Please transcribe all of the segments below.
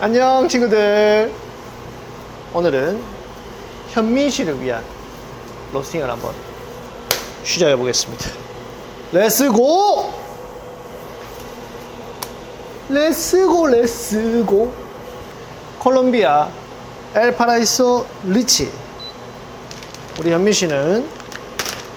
안녕 친구들. 오늘은 현민 씨를 위한 로스팅을 한번 시작해 보겠습니다. 렛츠고! 렛츠고 렛츠고. 콜롬비아 엘파라이소 리치. 우리 현민 씨는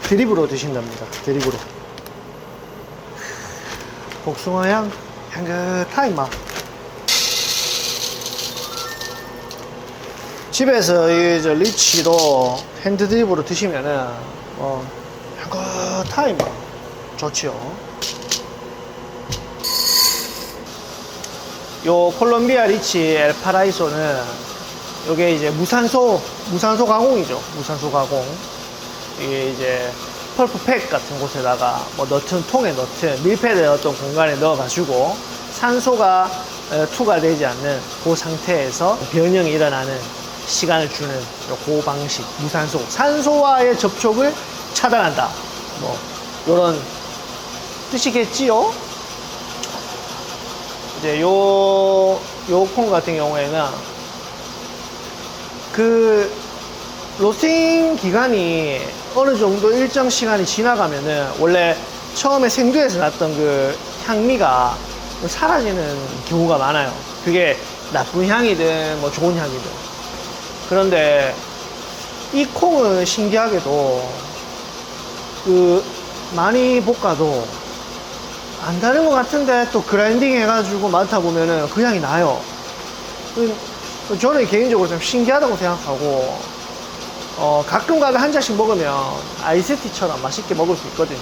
드립으로 드신답니다. 드립으로. 복숭아 향 향긋한 맛. 집에서 이 리치로 핸드 드립으로 드시면은 향긋한 맛 좋지요. 요 콜롬비아 리치 엘파라이소는 요게 이제 무산소 가공이죠. 무산소 가공. 이게 이제 펄프팩 같은 곳에다가 뭐 넣든 통에 넣든 밀폐된 어떤 공간에 넣어가지고 산소가 투과되지 않는 그 상태에서 변형이 일어나는 시간을 주는 그 방식, 무산소. 산소와의 접촉을 차단한다. 뭐 요런 뜻이겠지요. 이제 요 콩 같은 경우에는 그 로스팅 기간이 어느 정도 일정 시간이 지나가면은 원래 처음에 생두에서 났던 그 향미가 사라지는 경우가 많아요. 그게 나쁜 향이든 뭐 좋은 향이든. 그런데 이 콩은 신기하게도 그 많이 볶아도 안 다른 것 같은데 또 그라인딩 해가지고 맡아보면은 그 향이 나요. 저는 개인적으로 좀 신기하다고 생각하고 가끔 한 잔씩 먹으면 아이스티처럼 맛있게 먹을 수 있거든요.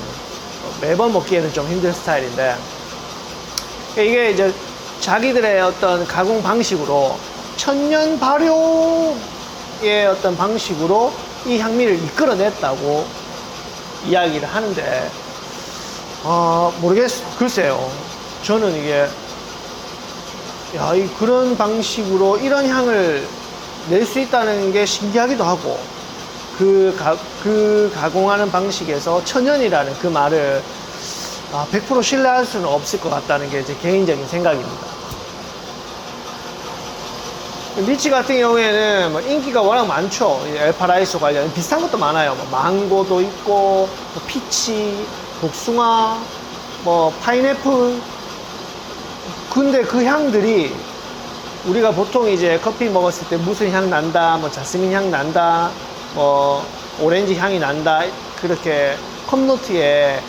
매번 먹기에는 좀 힘든 스타일인데 이게 이제 자기들의 어떤 가공 방식으로 천년 발효의 어떤 방식으로 이 향미를 이끌어냈다고 이야기를 하는데 모르겠어요. 글쎄요. 저는 이게 그런 방식으로 이런 향을 낼 수 있다는 게 신기하기도 하고 그 가공하는 방식에서 천연이라는 그 말을 100% 신뢰할 수는 없을 것 같다는 게 제 개인적인 생각입니다. 리치 같은 경우에는 뭐 인기가 워낙 많죠. 엘파라이소 관련 비슷한 것도 많아요. 뭐 망고도 있고, 뭐 피치, 복숭아, 뭐 파인애플. 근데 그 향들이 우리가 보통 이제 커피 먹었을 때 무슨 향 난다, 뭐 자스민 향 난다, 뭐 오렌지 향이 난다, 그렇게 컵노트에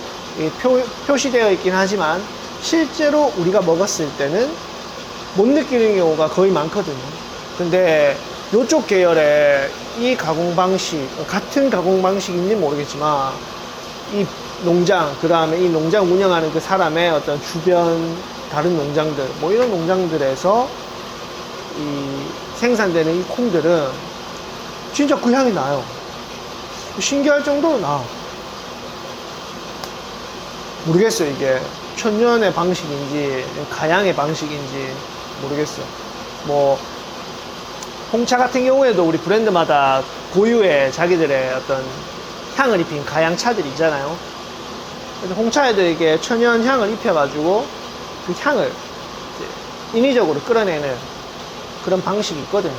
표시되어 있긴 하지만 실제로 우리가 먹었을 때는 못 느끼는 경우가 거의 많거든요. 근데 이쪽 계열의 이 가공 방식, 같은 가공 방식인지 모르겠지만 이 농장, 그 다음에 이 농장 운영하는 그 사람의 어떤 주변 다른 농장들, 뭐 이런 농장들에서 이 생산되는 이 콩들은 진짜 그 향이 나요. 신기할 정도로 나. 모르겠어요. 이게 천년의 방식인지 가양의 방식인지 모르겠어요. 뭐 홍차 같은 경우에도 우리 브랜드마다 고유의 자기들의 어떤 향을 입힌 가양 차들이 있잖아요. 그래서 홍차에도 이게 천연 향을 입혀가지고 그 향을 인위적으로 끌어내는 그런 방식이 있거든요.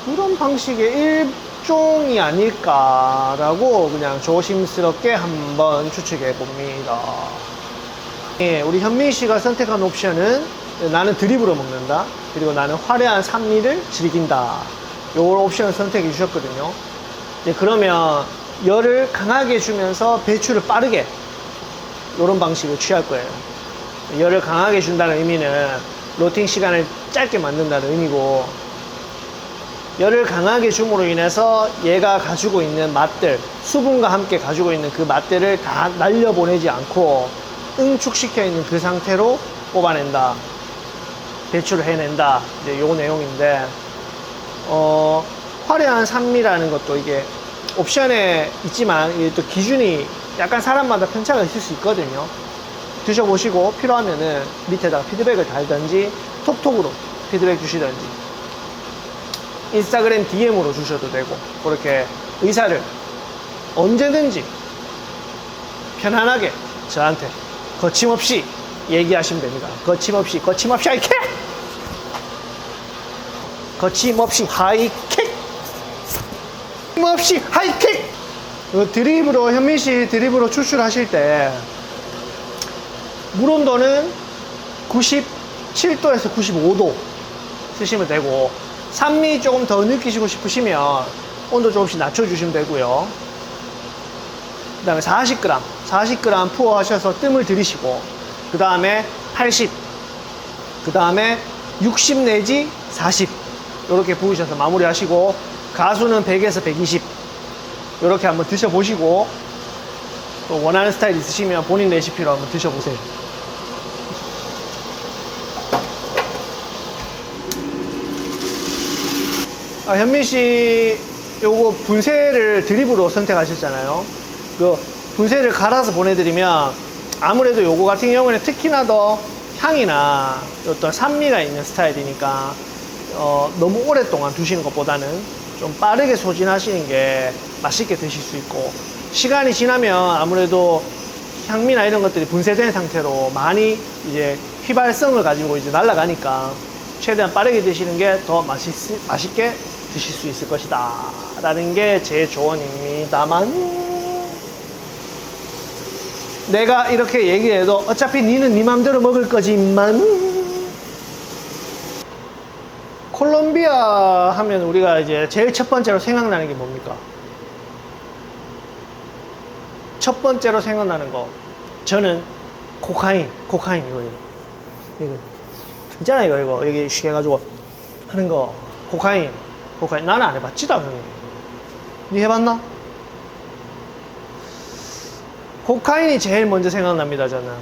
그런 방식의 일종이 아닐까라고 그냥 조심스럽게 한번 추측해 봅니다. 예, 우리 현민 씨가 선택한 옵션은 나는 드립으로 먹는다. 그리고 나는 화려한 산미를 즐긴다. 요 옵션을 선택해 주셨거든요. 예, 그러면 열을 강하게 주면서 배출을 빠르게 이런 방식을 취할 거예요. 열을 강하게 준다는 의미는 로팅 시간을 짧게 만든다는 의미고, 열을 강하게 줌으로 인해서 얘가 가지고 있는 맛들, 수분과 함께 가지고 있는 그 맛들을 다 날려보내지 않고 응축시켜 있는 그 상태로 뽑아낸다, 배출을 해낸다. 이제 요 내용인데, 화려한 산미라는 것도 이게 옵션에 있지만 이게 또 기준이 약간 사람마다 편차가 있을 수 있거든요. 드셔보시고 필요하면은 밑에다가 피드백을 달든지 톡톡으로 피드백 주시든지 인스타그램 DM으로 주셔도 되고, 그렇게 의사를 언제든지 편안하게 저한테 거침없이 얘기하시면 됩니다. 거침없이 이렇게 거침없이 하이킥. 거침없이 하이킥. 드립으로, 현민씨 드립으로 추출하실 때 물 온도는 97도에서 95도 쓰시면 되고, 산미 조금 더 느끼시고 싶으시면 온도 조금씩 낮춰주시면 되고요. 그 다음에 40g 푸어 하셔서 뜸을 들이시고, 그 다음에 80, 그 다음에 60 내지 40 이렇게 부으셔서 마무리 하시고, 가수는 100에서 120 이렇게 한번 드셔보시고, 또 원하는 스타일 있으시면 본인 레시피로 한번 드셔보세요. 현민씨 요거 분쇄를 드립으로 선택하셨잖아요. 그 분쇄를 갈아서 보내드리면 아무래도 요거 같은 경우는 특히나 더 향이나 어떤 산미가 있는 스타일이니까 너무 오랫동안 두시는 것보다는 좀 빠르게 소진하시는 게 맛있게 드실 수 있고, 시간이 지나면 아무래도 향미나 이런 것들이 분쇄된 상태로 많이 이제 휘발성을 가지고 이제 날아가니까 최대한 빠르게 드시는 게 더 맛있게 드실 수 있을 것이다 라는 게 제 조언입니다만, 내가 이렇게 얘기해도 어차피 니는 니 맘대로 먹을 거지만, 콜롬비아 하면 우리가 이제 제일 첫 번째로 생각나는 게 뭡니까? 첫 번째로 생각나는 거, 저는 코카인 이거 있잖아, 이거 여기 쉬게 해가지고 하는 거. 코카인 나는 안 해봤지다. 형님, 니 해봤나? 코카인이 제일 먼저 생각납니다. 저는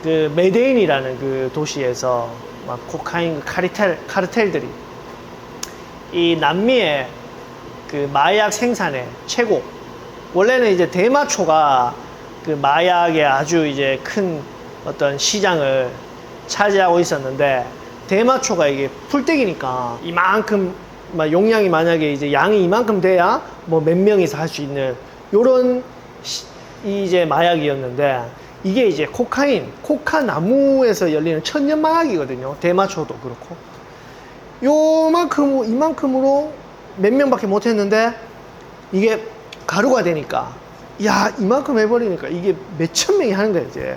그 메데인이라는 그 도시에서 막 코카인 카르텔들이 이 남미의 그 마약 생산의 최고, 원래는 이제 대마초가 그 마약의 아주 이제 큰 어떤 시장을 차지하고 있었는데, 대마초가 이게 풀떼기니까 이만큼 막 용량이 만약에 이제 양이 이만큼 돼야 뭐 몇 명이서 할 수 있는 요런 이제 마약이었는데, 이게 이제 코카 나무에서 열리는 천년 마약이거든요. 대마초도 그렇고. 이만큼으로 몇 명밖에 못 했는데, 이게 가루가 되니까, 야, 이만큼 해버리니까 이게 몇천 명이 하는 거예요, 이제.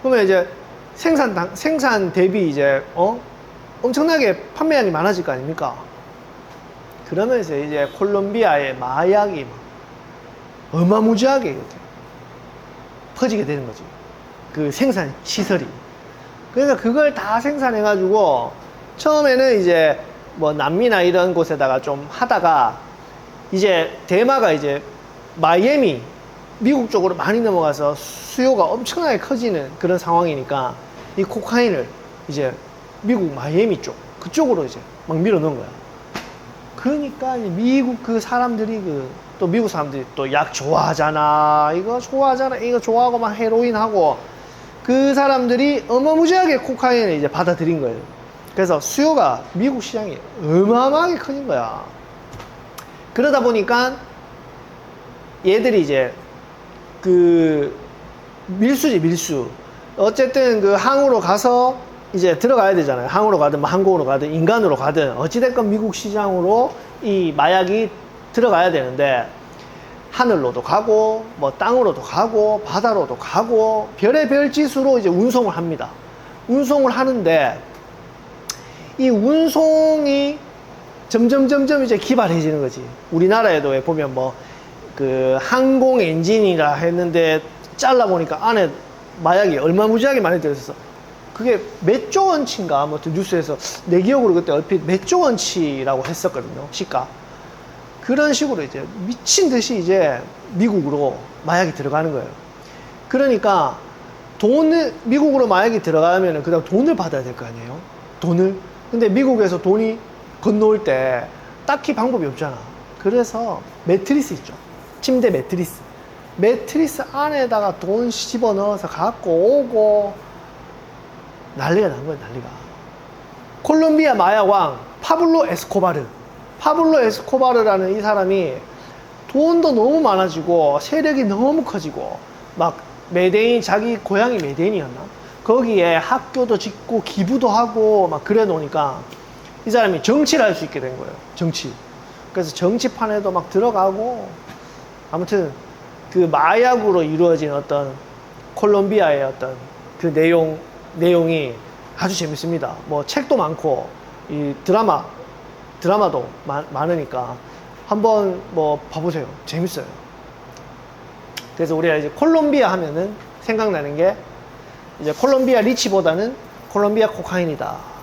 그러면 이제 생산 대비 이제, 엄청나게 판매량이 많아질 거 아닙니까? 그러면서 이제 콜롬비아의 마약이 어마무지하게 이렇게 퍼지게 되는 거죠. 그 생산 시설이. 그러니까 그걸 다 생산해가지고, 처음에는 이제 뭐 남미나 이런 곳에다가 좀 하다가, 이제 대마가 이제 마이애미, 미국 쪽으로 많이 넘어가서 수요가 엄청나게 커지는 그런 상황이니까, 이 코카인을 이제 미국 마이애미 쪽, 그쪽으로 이제 막 밀어 넣은 거야. 그러니까 미국 그 사람들이 또 미국 사람들이 또 약 좋아하잖아. 이거 좋아하고 막 헤로인 하고, 그 사람들이 어마무지하게 코카인을 이제 받아들인 거예요. 그래서 수요가 미국 시장이 어마어마하게 커진 거야. 그러다 보니까 얘들이 이제 그 밀수. 어쨌든 그 항으로 가서 이제 들어가야 되잖아요. 항으로 가든 뭐 항공으로 가든 인간으로 가든 어찌됐건 미국 시장으로 이 마약이 들어가야 되는데, 하늘로도 가고 뭐 땅으로도 가고 바다로도 가고 별의별 짓으로 이제 운송을 합니다. 운송을 하는데, 이 운송이 점점 이제 기발해지는 거지. 우리나라에도 보면 뭐 그 항공 엔진이라 했는데 잘라보니까 안에 마약이 얼마무지하게 많이 들어있어. 그게 몇 조 원치인가 아무튼 뉴스에서 내 기억으로 그때 얼핏 몇 조 원치라고 했었거든요, 시가. 그런 식으로 이제 미친 듯이 이제 미국으로 마약이 들어가는 거예요. 그러니까 미국으로 마약이 들어가면 그다음 돈을 받아야 될 거 아니에요? 돈을. 근데 미국에서 돈이 건너올 때 딱히 방법이 없잖아. 그래서 매트리스 있죠. 침대 매트리스 안에다가 돈 집어넣어서 갖고 오고 난리가 난 거야, 난리가. 콜롬비아 마약왕 파블로 에스코바르라는 이 사람이 돈도 너무 많아지고 세력이 너무 커지고, 막 자기 고향이 메데인이었나? 거기에 학교도 짓고 기부도 하고 막 그래 놓으니까 이 사람이 정치를 할 수 있게 된 거예요. 정치. 그래서 정치판에도 막 들어가고, 아무튼 그 마약으로 이루어진 어떤 콜롬비아의 어떤 그 내용이 아주 재밌습니다. 뭐 책도 많고, 이 드라마도 많으니까 한번 뭐 봐보세요. 재밌어요. 그래서 우리가 이제 콜롬비아 하면은 생각나는 게 이제 콜롬비아 리치보다는 콜롬비아 코카인이다.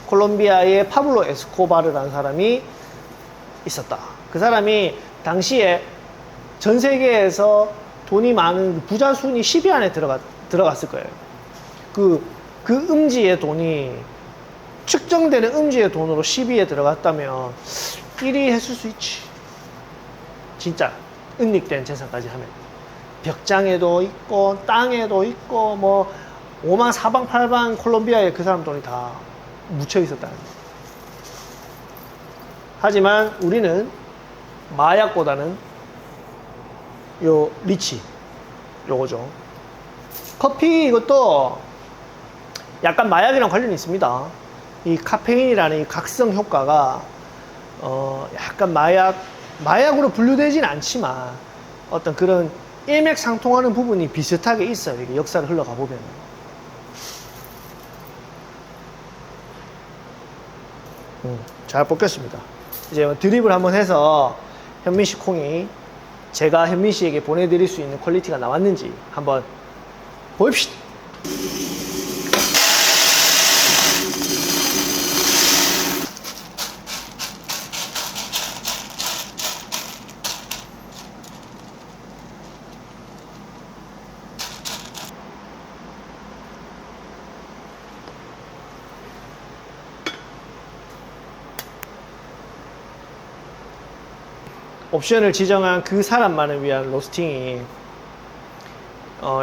콜롬비아의 파블로 에스코바르라는 사람이 있었다. 그 사람이 당시에 전 세계에서 돈이 많은 부자 순위 10위 안에 들어갔을 거예요. 그 음지의 돈이 측정되는 음지의 돈으로 10위에 들어갔다면 1위 했을 수 있지. 진짜 은닉된 재산까지 하면. 벽장에도 있고 땅에도 있고 뭐 오만 사방팔방 콜롬비아에 그 사람 돈이 다 묻혀 있었다는 거예요. 하지만 우리는 마약보다는 요 리치 요거죠. 커피 이것도 약간 마약이랑 관련이 있습니다. 이 카페인이라는 이 각성 효과가 약간 마약으로 분류되진 않지만 어떤 그런 일맥상통하는 부분이 비슷하게 있어요. 이게 역사를 흘러가 보면. 잘 뽑겠습니다. 이제 드립을 한번 해서 현민 씨 콩이 제가 현민 씨에게 보내드릴 수 있는 퀄리티가 나왔는지 한번 보입시다. 옵션을 지정한 그 사람만을 위한 로스팅이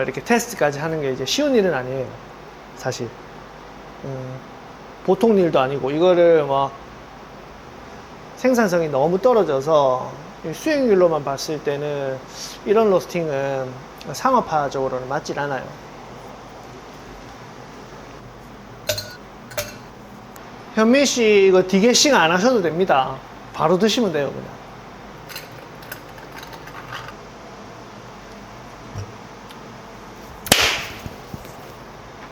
이렇게 테스트까지 하는 게 이제 쉬운 일은 아니에요. 사실 보통 일도 아니고 이거를 막 생산성이 너무 떨어져서 수익률로만 봤을 때는 이런 로스팅은 상업화적으로는 맞질 않아요. 현민 씨 이거 디게싱 안 하셔도 됩니다. 바로 드시면 돼요, 그냥.